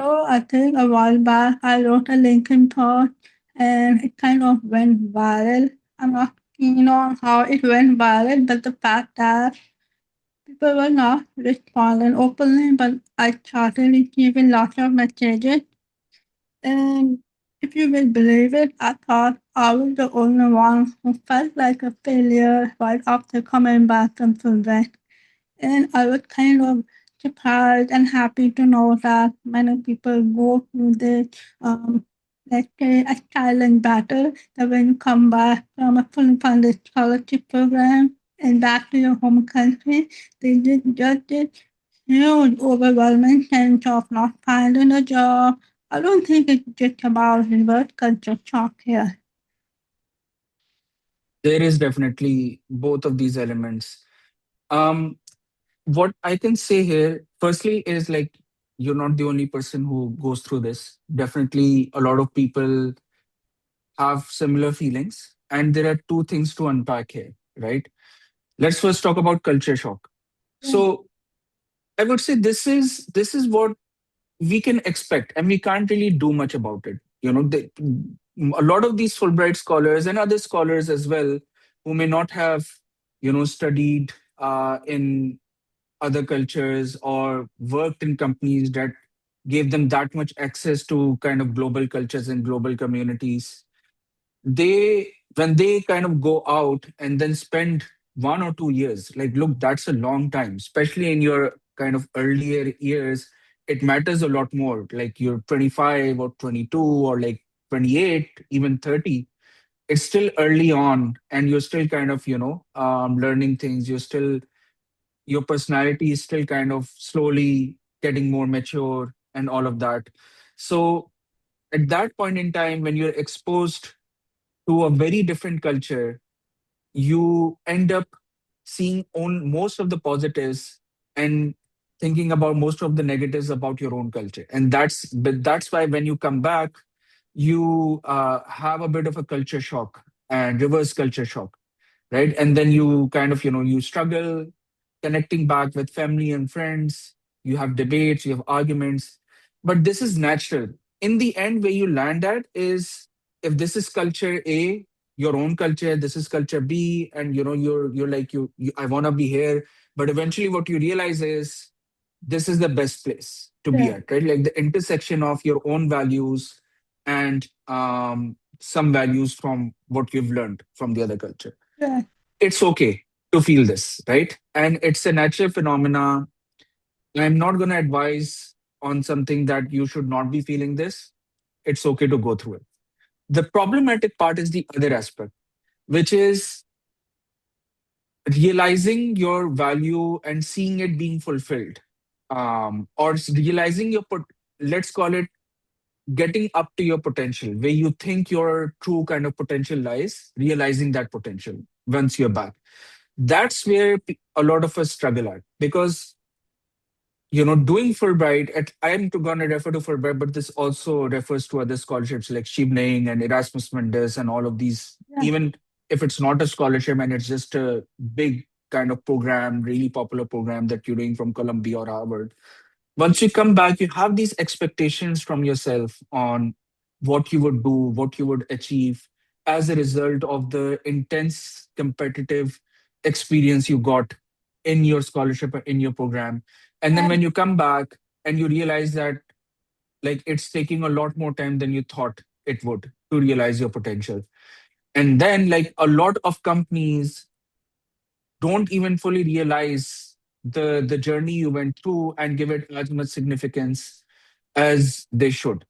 I think a while back I wrote a LinkedIn post and it kind of went viral. I'm not keen on how it went viral, but the fact that people were not responding openly, but I started receiving lots of messages. And if you will believe it, I thought I was the only one who felt like a failure right after coming back from Fulbright. And I was kind of surprised and happy to know that many people go through this, let's say, a silent battle that when you come back from a fully funded scholarship program and back to your home country, they just this huge, overwhelming sense of not finding a job. I don't think it's just about reverse culture shock here. There is definitely both of these elements. Um, what I can say here, firstly, is like you're not the only person who goes through this. Definitely, a lot of people have similar feelings, and there are two things to unpack here, right? Let's first talk about culture shock. Yeah, So, I would say this is what we can expect, and we can't really do much about it. A lot of these Fulbright scholars and other scholars as well, who may not have, studied in other cultures or worked in companies that gave them that much access to kind of global cultures and global communities, they when they kind of go out and then spend 1 or 2 years, like, look, that's a long time, especially in your kind of earlier years. It matters a lot more, like you're 25 or 22 or like 28, even 30. It's still early on, and you're still kind of learning things. Your personality is still kind of slowly getting more mature and all of that. So at that point in time, when you're exposed to a very different culture, you end up seeing on most of the positives and thinking about most of the negatives about your own culture. And that's why when you come back, you have a bit of a culture shock and reverse culture shock, right? And then you kind of you struggle connecting back with family and friends. You have debates, you have arguments, but this is natural. In the end, where you land at is, if this is culture A, your own culture, this is culture B, and you're like, you I want to be here. But eventually what you realize is this is the best place to be yeah, at, right? Like the intersection of your own values and some values from what you've learned from the other culture. yeah, It's okay to feel this, right? And it's a natural phenomena. I'm not going to advise on something that you should not be feeling this. It's okay to go through it. The problematic part is the other aspect, which is realizing your value and seeing it being fulfilled, realizing let's call it getting up to your potential, where you think your true kind of potential lies, realizing that potential once you're back. That's where a lot of us struggle at, because doing Fulbright, I'm going to refer to Fulbright, but this also refers to other scholarships like Shibling and Erasmus Mundus and all of these. yeah, Even if it's not a scholarship and it's just a big kind of program, really popular program that you're doing from Columbia or Harvard, once you come back, you have these expectations from yourself on what you would do, what you would achieve as a result of the intense competitive experience you got in your scholarship or in your program. And then yeah, when you come back and you realize that, like, it's taking a lot more time than you thought it would to realize your potential. And then, like, a lot of companies don't even fully realize the journey you went through and give it as much significance as they should.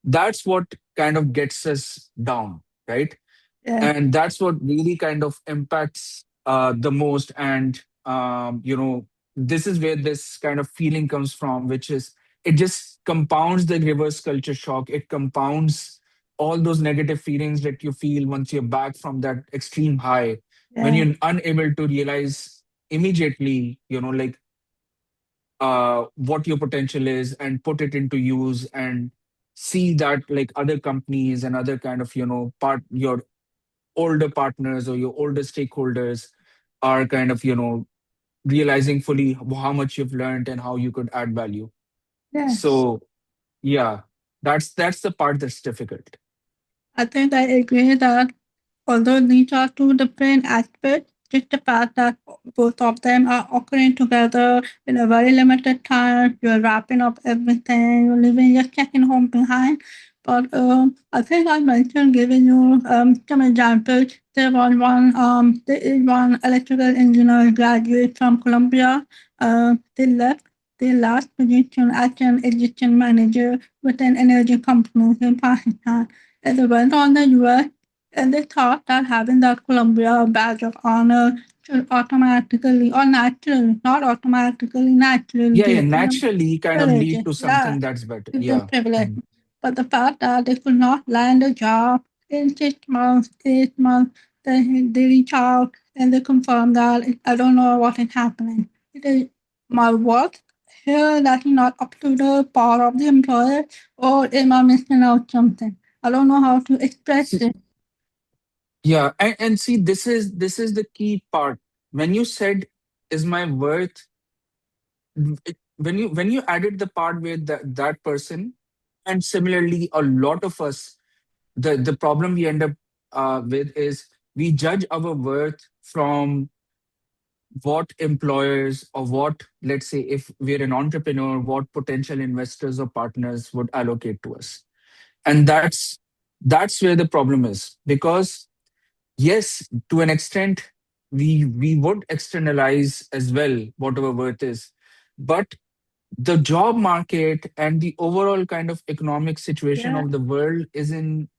That's what kind of gets us down, right? yeah, And that's what really kind of impacts the most. And this is where this kind of feeling comes from, which is, it just compounds the reverse culture shock. It compounds all those negative feelings that you feel once you're back from that extreme high, when yeah, you're unable to realize immediately, like, what your potential is and put it into use, and see that, like, other companies and other kind of your older partners or your older stakeholders are kind of realizing fully how much you've learned and how you could add value. yes. So Yeah, that's the part that's difficult. I think I agree that although these are two different aspects, just the fact that both of them are occurring together in a very limited time, you're wrapping up everything, you're leaving your second home behind. But I think I mentioned giving you some examples. There is one electrical engineer graduate from Columbia. They left their last position as an assistant manager with an energy company in Pakistan. And they went on the US and they thought that having that Columbia badge of honor should automatically or naturally, not automatically, naturally Yeah, yeah, give them naturally kind of privilege. lead to Yeah, something that's better. give them Yeah. privilege. Mm. But the fact that they could not land a job in 6 months, 8 months, they reach out and they confirm that I don't know what is happening. It is my work here that is not up to the par of the employer, or am I missing out something? I don't know how to express See, this. yeah, and see, this is the key part. When you said, "Is my worth?" When you added the part where that person, and similarly, a lot of us, the problem we end up with is we judge our worth from what employers, or what, let's say, if we're an entrepreneur, what potential investors or partners would allocate to us. And that's where the problem is, because yes, to an extent, we would externalize as well what our worth is, but the job market and the overall kind of economic situation Yeah, of the world is in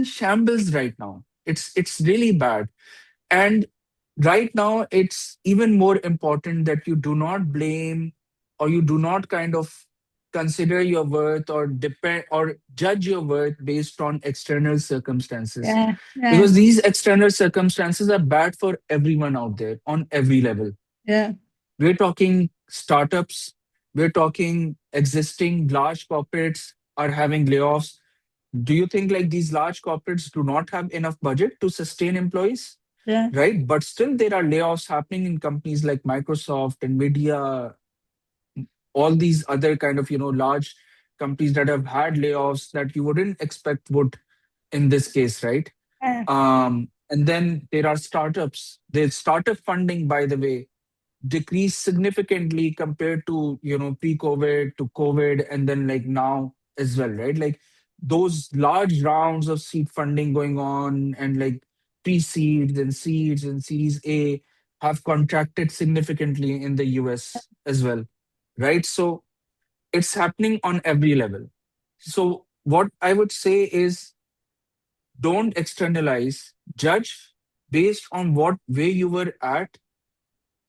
shambles right now. It's really bad. And right now, it's even more important that you do not blame, or you do not kind of consider your worth, or depend, or judge your worth based on external circumstances, yeah, yeah, because these external circumstances are bad for everyone out there on every level. yeah, We're talking startups, we're talking existing large corporates are having layoffs. Do you think like these large corporates do not have enough budget to sustain employees? yeah, Right? But still, there are layoffs happening in companies like Microsoft, Nvidia, all these other kind of large companies that have had layoffs that you wouldn't expect would in this case, right? yeah, And then there are startups. The startup funding, by the way, decreased significantly compared to pre-COVID to COVID, and then like now as well, right? Like those large rounds of seed funding going on, and like pre-seeds and seeds and Series A have contracted significantly in the US as well, right? So it's happening on every level. So what I would say is, don't externalize, judge based on what where you were at,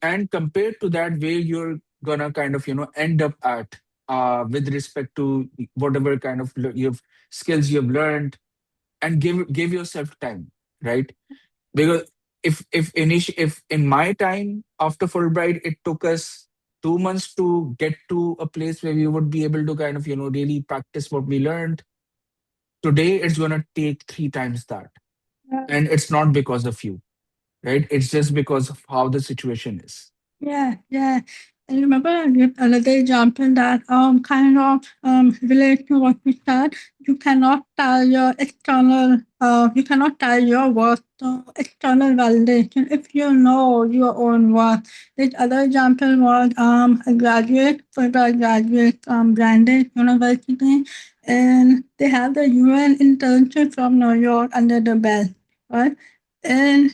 and compared to that, where you're gonna kind of end up at, with respect to whatever kind of you've skills you've learned, and give yourself time, right? Because if in my time after Fulbright it took us 2 months to get to a place where we would be able to kind of really practice what we learned, today it's gonna take three times that. yeah. And it's not because of you, right? It's just because of how the situation is. Yeah, yeah. And remember another example that kind of relates to what we said. You cannot tie your worth to external validation if you know your own worth. This other example was a graduate, Fulbright graduate, Brandon University, and they have the UN internship from New York under the belt, right? And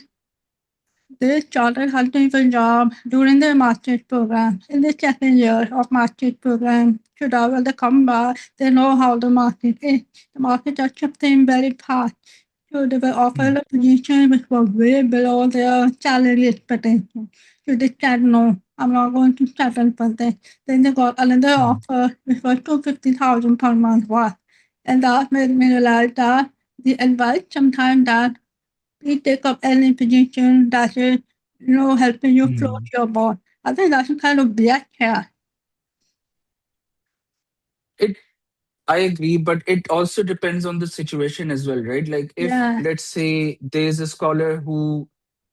they started hunting for job during their master's program. In the second year of master's program, should I will they come back, they know how the market is. The market is shifting very fast. So they were Mm, offered a position which was way below their salary expectation. So they said no, I'm not going to settle for this. Then they got another mm, offer which was 250,000 per month worth. And that made me realize that the advice sometimes that we take up any position that is, helping you float mm. your boat. I think that's a kind of black hair. It I agree, but it also depends on the situation as well, right? Like if Yeah, let's say there's a scholar who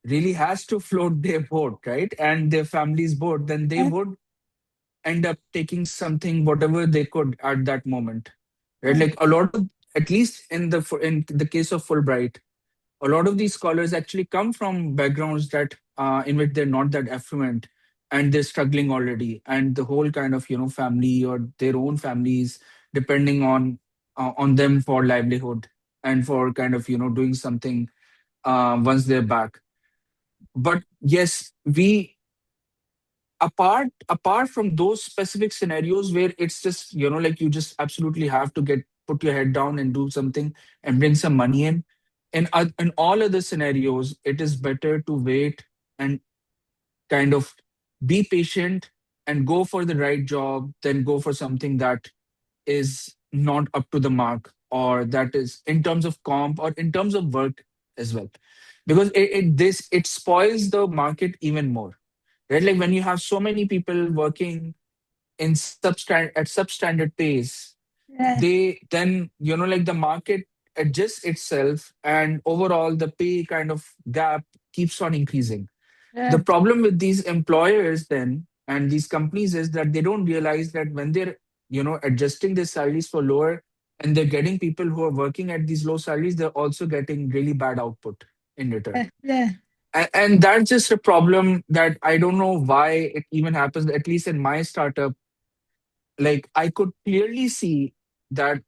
really has to float their boat, right? And their family's boat, then they yeah, would end up taking something whatever they could at that moment, right? yeah, Like a lot of, at least in the case of Fulbright, a lot of these scholars actually come from backgrounds that in which they're not that affluent, and they're struggling already, and the whole kind of family or their own families depending on them for livelihood and for kind of doing something once they're back. But yes, we, apart from those specific scenarios where it's just like you just absolutely have to get put your head down and do something and bring some money in all other scenarios, it is better to wait and kind of be patient and go for the right job than go for something that is not up to the mark, or that is in terms of comp or in terms of work as well, because it spoils the market even more, right? Like when you have so many people working at substandard pace, yeah, they then like the market adjusts itself, and overall the pay kind of gap keeps on increasing. The yeah, problem with these employers then and these companies is that they don't realize that when they're adjusting their salaries for lower, and they're getting people who are working at these low salaries, they're also getting really bad output in return. yeah, yeah, And that's just a problem that I don't know why it even happens. At least in my startup, like I could clearly see that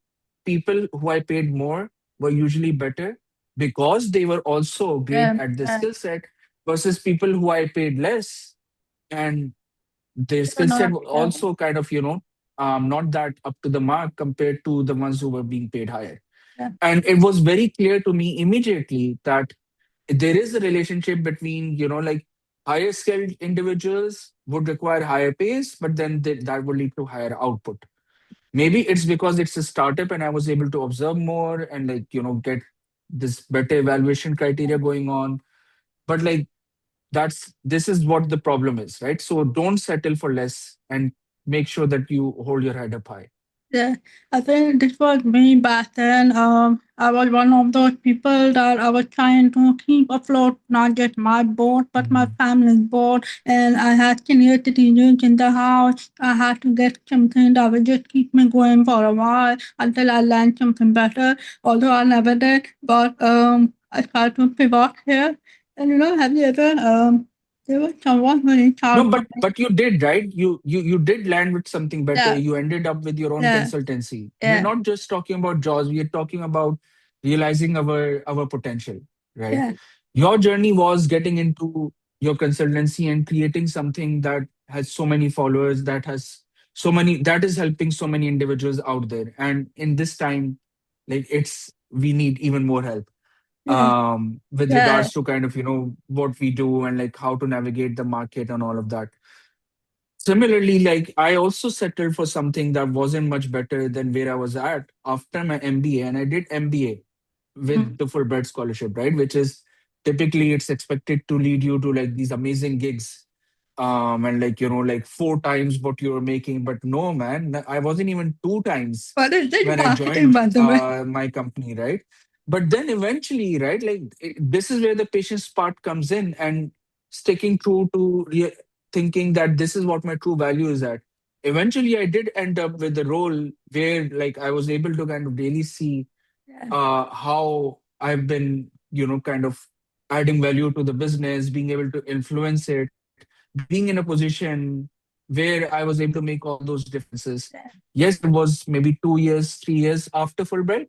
people who I paid more were usually better because they were also great yeah, at the yeah. skill set, versus people who I paid less and their They were skill set not, were also kind of not that up to the mark compared to the ones who were being paid higher. yeah, And it was very clear to me immediately that there is a relationship between like higher skilled individuals would require higher pays, but then that would lead to higher output. Maybe it's because it's a startup and I was able to observe more and like get this better evaluation criteria going on. But like this is what the problem is, right? So don't settle for less and make sure that you hold your head up high. yeah. I think this was me back then. I was one of those people that I was trying to keep afloat, not just my boat, but my Mhm. family's boat. And I had senior citizens in the house. I had to get something that would just keep me going for a while until I learned something better. Although I never did, but I tried to pivot here. And have you ever there was someone who reached No, out to me. but you did, right? You did land with something better. Yeah, You ended up with your own yeah, consultancy. We're yeah, not just talking about jobs. We are talking about realizing our potential, right? yeah, Your journey was getting into your consultancy and creating something that has so many followers, that is helping so many individuals out there. And in this time, like we need even more help yeah, with yeah, regards to kind of what we do and like how to navigate the market and all of that. Similarly, like I also settled for something that wasn't much better than where I was at after my MBA, and I did MBA mm, with the Fulbright scholarship, right? Which is typically it's expected to lead you to like these amazing gigs, and like like four times what you're making. But no, man, I wasn't even two times What is this when I marketing, joined by the way? my company, right? But then eventually, right, like this is where the patience part comes in, and sticking true to thinking that this is what my true value is at. Eventually, I did end up with a role where like I was able to kind of really see Yeah, how I've been, kind of adding value to the business, being able to influence it, being in a position where I was able to make all those differences. yeah, Yes, it was maybe 2 years, 3 years after Fulbright,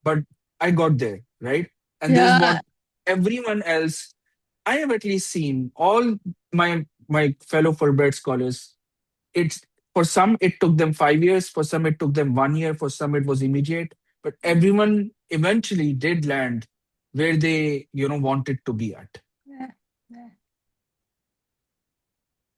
but I got there, right? And this is what yeah, everyone else I have at least seen, all my fellow Fulbright scholars, it's for some it took them 5 years, for some it took them 1 year, for some it was immediate, but everyone eventually did land where they wanted to be at. yeah,